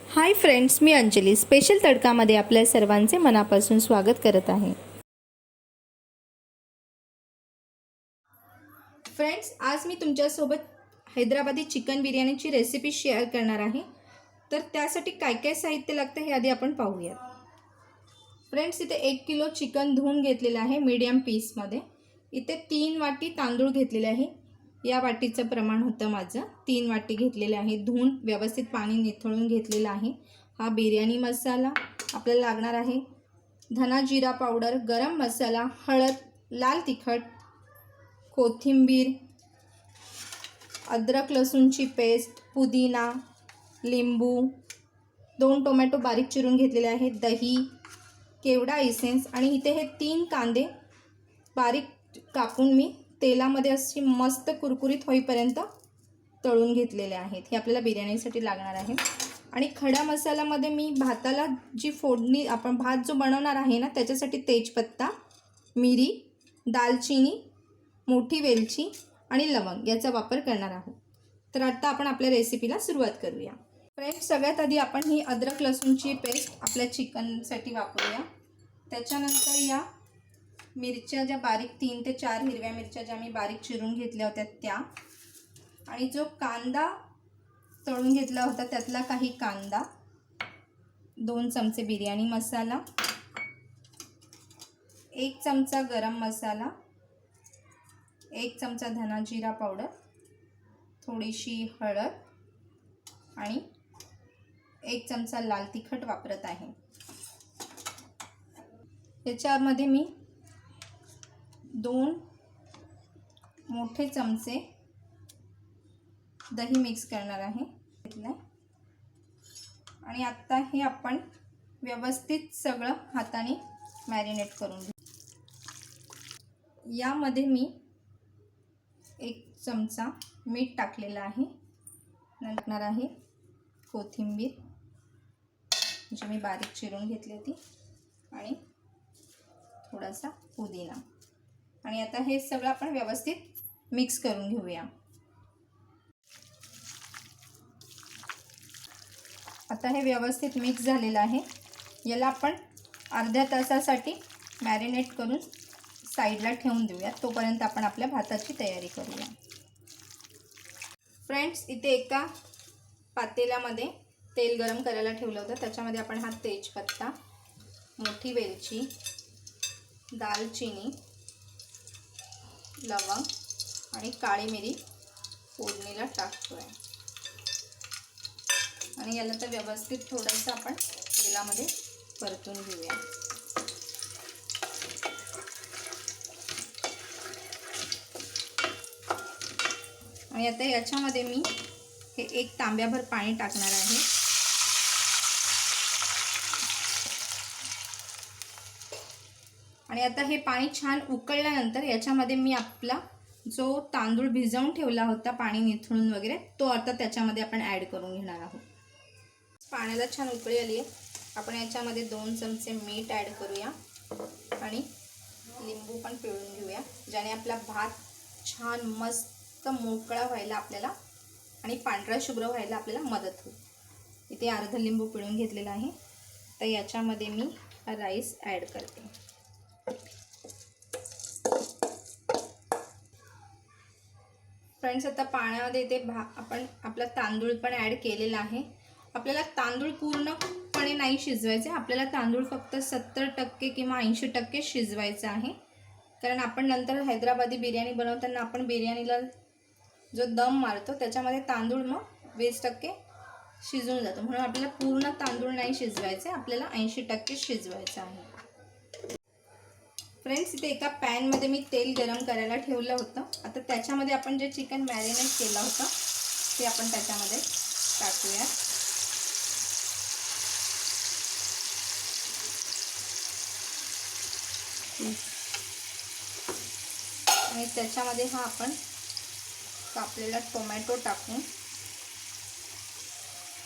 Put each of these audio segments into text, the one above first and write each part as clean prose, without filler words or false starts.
Hi friends, मी Anjali special तडकामध्ये आपल्या सर्वांचे मनापासून स्वागत करत आहे। फ्रेंड्स, आज मी तुमच्यासोबत हैदराबादी चिकन बिर्याणीची रेसिपी शेअर करणार आहे। तर त्यासाठी काय काय साहित्य लागतं हे आधी आपण पाहूया। फ्रेंड्स, इथे 1 किलो चिकन धुवून घेतलेलं आहे मीडियम पीसमध्ये। इथे 3 वाटी तांदूळ घेतलेले आहे। या वाटीचं प्रमाण होतं माझं 3 वाटी घेतलेले आहे। धुवून व्यवस्थित पाणी निथळून घेतलेलं आहे। हा बिर्याणी मसाला आपल्याला लागणार आहे। धना जिरा पावडर, गरम मसाला, हळद, लाल तिखट, कोथिंबीर, अद्रक लसूणची पेस्ट, पुदिना, लिंबू, 2 टोमॅटो बारीक चिरून घेतलेले आहेत, दही, केवडा इसेन्स आणि इथे हे 3 कांदे बारीक कापून मी तेलामध्ये अशी मस्त कुरकुरीत होईपर्यंत तळून घेतलेले आहेत। हे आपल्याला बिर्याणीसाठी लागणार आहे। आणि खडा मसाल्यामध्ये मी भाताला जी फोडणी आपण भात जो बनवणार आहे ना त्याच्यासाठी तेजपत्ता, मिरी, दालचिनी, मोठी वेलची आणि लवंग याचा वापर करणार आहोत। तर आता आपण आपल्या रेसिपीला सुरुवात करूया। फ्रेंड्स, सगळ्यात आधी आपण ही अद्रक लसूणची पेस्ट आपल्या चिकनसाठी वापरूया। त्याच्यानंतर या मिरच्या ज्या बारीक 3 ते 4 हिरव्या मिरच्या ज्या मी बारीक चिरून घेतल्या होत्या त्या, आणि जो कांदा तळून घेतला होता त्यातला काही कांदा, 2 चमचे बिर्याणी मसाला, 1 चमचा गरम मसाला, 1 चमचा धना जिरा पावडर, थोडीशी हळद आणि 1 चमचा लाल तिखट वापरत आहे। याच्यामध्ये मी 2 मोठे चमचे दही मिक्स करणार आहे आणि आता हे आपण व्यवस्थित सगळं हाताने मॅरिनेट करून घेऊ। यामध्ये मी 1 चमचा मीठ टाकलेला आहे। नंतर आहे कोथिंबीर जी मी बारीक चिरून घेतली होती आणि थोडासा पुदिना, आणि आता हे सगळं आपण व्यवस्थित मिक्स करून घेऊया। आता हे व्यवस्थित मिक्स झालेलं आहे। याला आपण अर्ध्या तासासाठी मॅरिनेट करून साईडला ठेवून देऊया। तोपर्यंत आपण आपल्या भाताची तयारी करूया। फ्रेंड्स, इथे एका पातेल्यामध्ये तेल गरम करायला ठेवलं होतं। त्याच्यामध्ये आपण हा तेजपत्ता, मोठी वेलची, दालचिनी, लवंग आणि काळी मिरी फोडणीला टाकतोय आणि याला तर व्यवस्थित थोडंसं आपण तेलामध्ये परतून घेऊया। आणि आता याच्यामध्ये मी हे 1 तांब्याभर पाणी टाकणार आहे। आणि आता हे पाणी छान उकळल्यानंतर याच्यामध्ये मी आपला जो तांदूळ भिजवून ठेवला होता पाणी निथळून वगैरे तो आता त्याच्यामध्ये आपण ॲड करून घेणार आहोत। पाण्याला छान उकळी आली आहे। आपण याच्यामध्ये 2 चमचे मीठ ॲड करूया आणि लिंबू पण पिळून घेऊया, ज्याने आपला भात छान मस्त मोकळा व्हायला आपल्याला आणि पांढरा शुभ्र व्हायला आपल्याला मदत होईल। इथे अर्ध लिंबू पिळून घेतलेला आहे। तर याच्यामध्ये मी राईस ॲड करते। फ्रेंड्स, आता पाण्यामध्ये इथे आपण आपला तांदूळ पण ॲड केलेला आहे। आपल्याला तांदूळ पूर्णपणे नाही शिजवायचे, आपल्याला तांदूळ फक्त 70% किंवा 80% शिजवायचा आहे। कारण आपण नंतर हैदराबादी बिर्याणी बनवताना आपण बिर्याणीला जो दम मारतो त्याच्यामध्ये तांदूळ मग 20% शिजून जातो, म्हणून आपल्याला पूर्ण तांदूळ नाही शिजवायचे, आपल्याला 80% शिजवायचं आहे। फ्रेंड्स, इथे एका पॅनमध्ये मी तेल गरम करायला ठेवलं होतं। आता त्याच्यामध्ये आपण जे चिकन मॅरिनेट केलं होतं ते आपण त्याच्यामध्ये टाकूया। आणि त्याच्यामध्ये हा आपण कापलेला टोमॅटो टाकून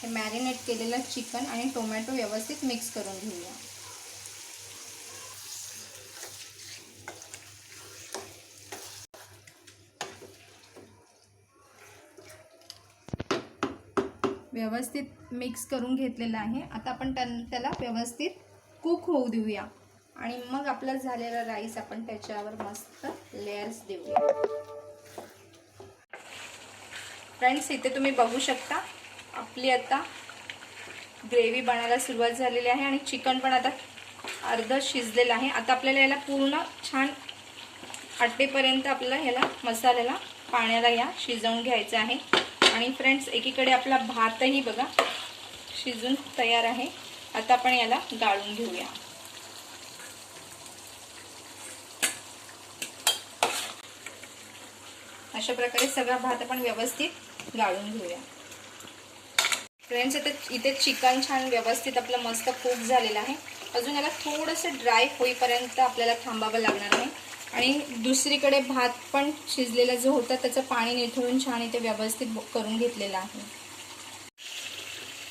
हे मॅरिनेट केलेलं चिकन आणि टोमॅटो व्यवस्थित मिक्स करून घेऊया। व्यवस्थित मिक्स करून घेतलेलं आहे. आता आपण त्याला व्यवस्थित कुक होऊ देऊया आणि मग आपला झालेला राईस आपण त्याच्यावर मस्त लेयर्स देऊया. फ्रेंड्स, इथे तुम्ही बघू शकता आपली आता ग्रेव्ही बनायला सुरुवात झालेली आहे आणि चिकन पण आता अर्ध शिजलेलं आहे. आता आपल्याला याला पूर्ण छान आटेपर्यंत आपल्याला ह्याला मसाल्याला पाण्याला या शिजवून घ्यायचं आहे. आणि फ्रेंड्स, एकीकडे आपला भातही बघा शिजून तयार आहे. आता आपण याला गाळून घेऊया. अशा प्रकारे सगळा भात आपण व्यवस्थित गाळून घेऊया. फ्रेंड्स, इथे चिकन छान व्यवस्थित आपलं मस्त कुक झालेलं आहे. अजून याला थोडंसं ड्राय होईपर्यंत आपल्याला थांबावं लागणार आहे. आणि दुसरीकडे भात पण शिजलेला जो होता त्याचं पाणी निथळून छान इथे व्यवस्थित करून घेतलेलं आहे.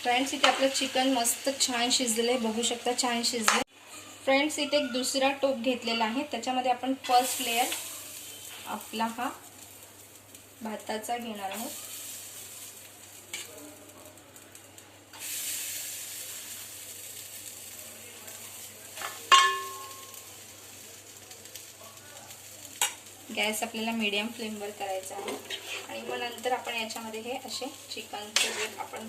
फ्रेंड्स, इथे आपलं चिकन मस्त छान शिजलेलं आहे, बघू शकता छान शिजलं. फ्रेंड्स, इथे एक दुसरा टोप घेतलेला आहे. त्याच्यामध्ये आपण फर्स्ट लेयर आपला हा भाताचा घेणार आहोत. गॅस आपल्याला मीडियम फ्लेमवर करायचा आहे. आणि मग नंतर आपण याच्यामध्ये हे असे चिकनचे जे आपण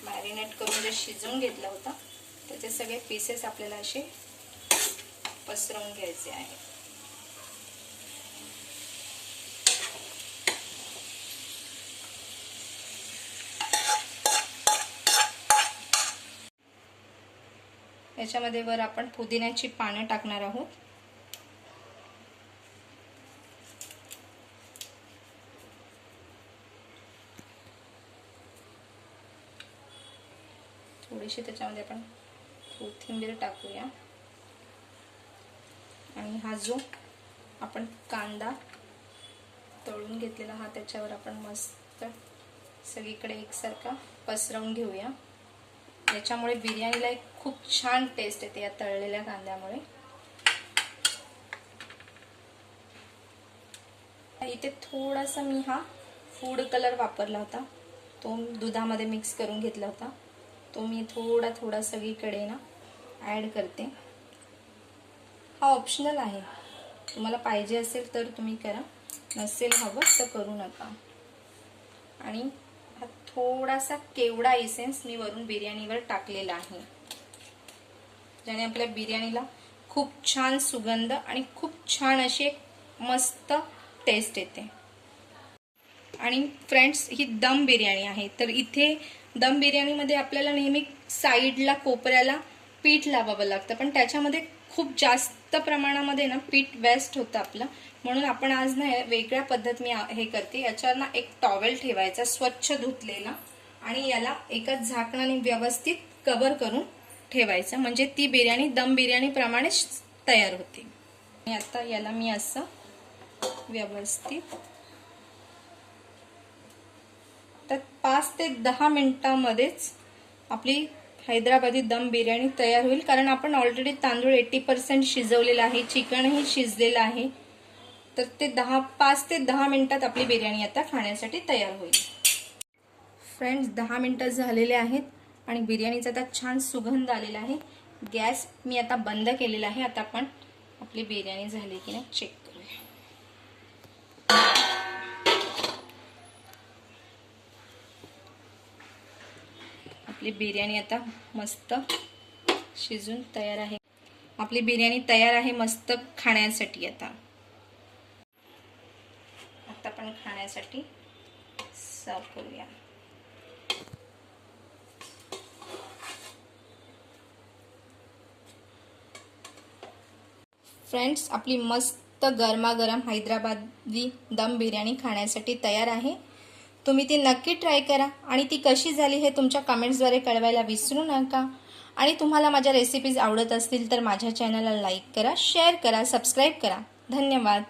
मॅरिनेट करून जे शिजवून घेतला होता त्याचे सगळे पीसेस आपल्याला असे पसरवून घ्यायचे आहे. याच्यामध्ये वर आपण पुदिन्याची पानं टाकणार आहोत. थोडीशी त्याच्यामध्ये आपण कोथिंबीर टाकूया. आणि हा जो आपण कांदा तळून घेतलेला हा त्याच्यावर आपण मस्त सगळीकडे एकसारखा पसरवून घेऊया. याच्यामुळे बिर्याणीला एक खूप छान टेस्ट येते या तळलेल्या कांद्यामुळे. इथे थोडासा मी हा फूड कलर वापरला होता, तो दुधामध्ये मिक्स करून घेतला होता. तो मी थोडा सगळीकडे ना ॲड करते. हा ऑप्शनल आहे, तुम्हाला पाहिजे असेल तर तुम्ही करा, नसेल हवं तर करू नका. आणि हा थोडासा केवडा इसेन्स मी वरून बिर्याणीवर टाकलेला आहे, ज्याने आपल्या बिर्याणीला खूप छान सुगंध आणि खूप छान अशी एक मस्त टेस्ट येते. आणि फ्रेंड्स, ही दम बिर्याणी आहे, तर इथे दम बिर्याणीमध्ये आपल्याला नेहमी साईडला कोपऱ्याला पीठ लावावं लागतं, पण त्याच्यामध्ये खूप जास्त प्रमाणामध्ये ना पीठ वेस्ट होतं आपलं. म्हणून आपण आज ना वेगळ्या पद्धत मी हे करते. याच्यावर ना एक टॉवेल ठेवायचा स्वच्छ धुतलेला आणि याला एका झाकणाने व्यवस्थित कव्हर करून ठेवायचं, म्हणजे ती बिर्याणी दम बिर्याणी प्रमाणे तयार होते. आणि आता याला मी असं व्यवस्थित तर 5 ते 10 मिनिटांमध्येच आपली हैदराबादी दम बिर्याणी तयार होईल. कारण आपण ऑलरेडी तांदूळ 80% शिजवलेला आहे, चिकनही शिजलेलं आहे. तर ते 5 ते 10 मिनिटात आपली बिर्याणी आता खाण्यासाठी तयार होईल. फ्रेंड्स, 10 मिनिटं झालेले आहेत आणि बिर्याणीचा आता छान सुगंध आलेला आहे. गॅस मी आता बंद केलेला आहे. आता आपण आपली बिर्याणी झाली की नाही चेक करूया. आपली बिर्याणी आता मस्त शिजून तयार आहे. आपली बिर्याणी तयार आहे मस्त खाण्यासाठी. आता आपण खाण्यासाठी सर्व करूया. फ्रेंड्स, आपली मस्त गरमागरम हैदराबादी दम बिर्याणी खाण्यासाठी तयार आहे. तुम्ही ती नक्की ट्राय करा आणि ती कशी झाली हे तुमच्या कमेंट्सद्वारे कळवायला विसरू नका. आणि तुम्हाला माझ्या रेसिपीज आवडत असतील तर माझ्या चॅनलला लाईक करा, शेअर करा, सबस्क्राईब करा. धन्यवाद.